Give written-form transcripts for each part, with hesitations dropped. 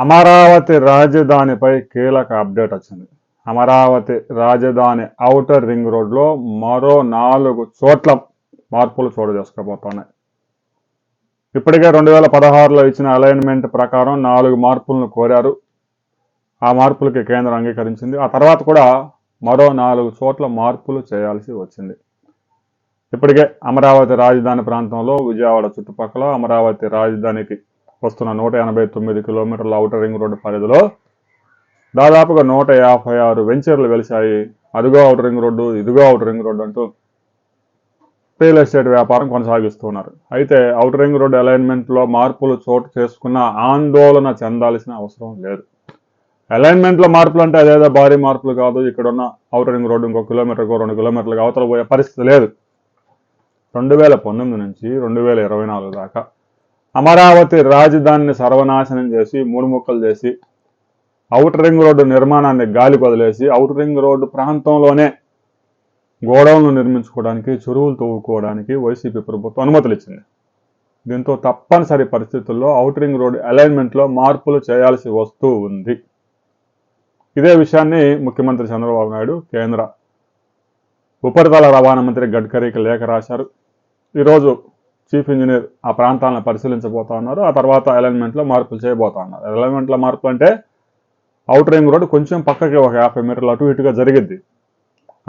అమరావతి రాజధానిపై కీలక అప్డేట్ వచ్చింది. అమరావతి రాజధాని ఔటర్ రింగ్ రోడ్లో మరో 4 చోట్ల మార్పులు చోటు చేసుకోబోతున్నాయి. ఇప్పటికే 2016లో ఇచ్చిన అలైన్మెంట్ ప్రకారం 4 మార్పులను కోరారు. ఆ మార్పులకి కేంద్రం అంగీకరించింది. ఆ తర్వాత కూడా మరో 4 చోట్ల మార్పులు చేయాల్సి వచ్చింది. ఇప్పటికే అమరావతి రాజధాని ప్రాంతంలో విజయవాడ చుట్టుపక్కల అమరావతి రాజధానికి వస్తున్న 189 కిలోమీటర్ల ఔటర్ రింగ్ రోడ్డు పరిధిలో దాదాపుగా 156 వెంచర్లు వెలిశాయి. అదిగో ఔటర్ రింగ్ రోడ్డు, ఇదిగో ఔటర్ రింగ్ రోడ్డు అంటూ రియల్ ఎస్టేట్ వ్యాపారం కొనసాగిస్తున్నారు. అయితే ఔటర్ రింగ్ రోడ్డు అలైన్మెంట్లో మార్పులు చోటు చేసుకున్న ఆందోళన చెందాల్సిన అవసరం లేదు. అలైన్మెంట్లో మార్పులు అంటే అదేదో భారీ మార్పులు కాదు. ఇక్కడున్న ఔటర్ రింగ్ రోడ్డు ఇంకో కిలోమీటర్కో 2 కిలోమీటర్లకు అవతల పోయే పరిస్థితి లేదు. 2019 నుంచి 2024 దాకా అమరావతి రాజధానిని సర్వనాశనం చేసి 3 ముక్కలు చేసి ఔటర్ రింగ్ రోడ్డు నిర్మాణాన్ని గాలి వదిలేసి ఔటర్ రింగ్ రోడ్డు ప్రాంతంలోనే గోడౌన్లు నిర్మించుకోవడానికి, చెరువులు తవ్వుకోవడానికి వైసీపీ ప్రభుత్వం అనుమతులు ఇచ్చింది. దీంతో తప్పనిసరి పరిస్థితుల్లో ఔటర్ రింగ్ రోడ్డు అలైన్మెంట్లో మార్పులు చేయాల్సి వస్తూ ఉంది. ఇదే విషయాన్ని ముఖ్యమంత్రి చంద్రబాబు నాయుడు కేంద్ర ఉపరితల రవాణా మంత్రి గడ్కరీకి లేఖ రాశారు. ఈరోజు చీఫ్ ఇంజనీర్ ఆ ప్రాంతాలను పరిశీలించబోతా ఉన్నారు. ఆ తర్వాత అలైన్మెంట్లో మార్పులు చేయబోతా ఉన్నారు. అలైన్మెంట్లో మార్పులు అంటే ఔటర్ రింగ్ రోడ్డు కొంచెం పక్కకి ఒక 50 మీటర్లు అటు ఇటుగా జరిగిద్ది.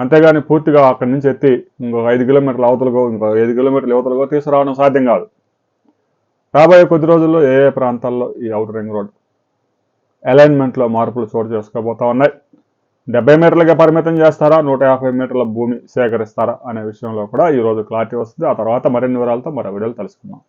అంతేగాని పూర్తిగా అక్కడి నుంచి ఎత్తి ఇంకొక 5 కిలోమీటర్ల అవతలకో ఇంకో 5 కిలోమీటర్ల యువతలకో తీసుకురావడం సాధ్యం కాదు. రాబోయే కొద్ది రోజుల్లో ఏ ప్రాంతాల్లో ఈ ఔటర్ రింగ్ రోడ్ అలైన్మెంట్లో మార్పులు చోటు చేసుకోబోతా ఉన్నాయి. 70 మీటర్లకే పరిమితం చేస్తారా, 150 మీటర్ల భూమి సేకరిస్తారా అనే విషయంలో కూడా ఈరోజు క్లారిటీ వస్తుంది. ఆ తర్వాత మరిన్ని వివరాలతో మరో వీడియోలు తెలుసుకుందాం.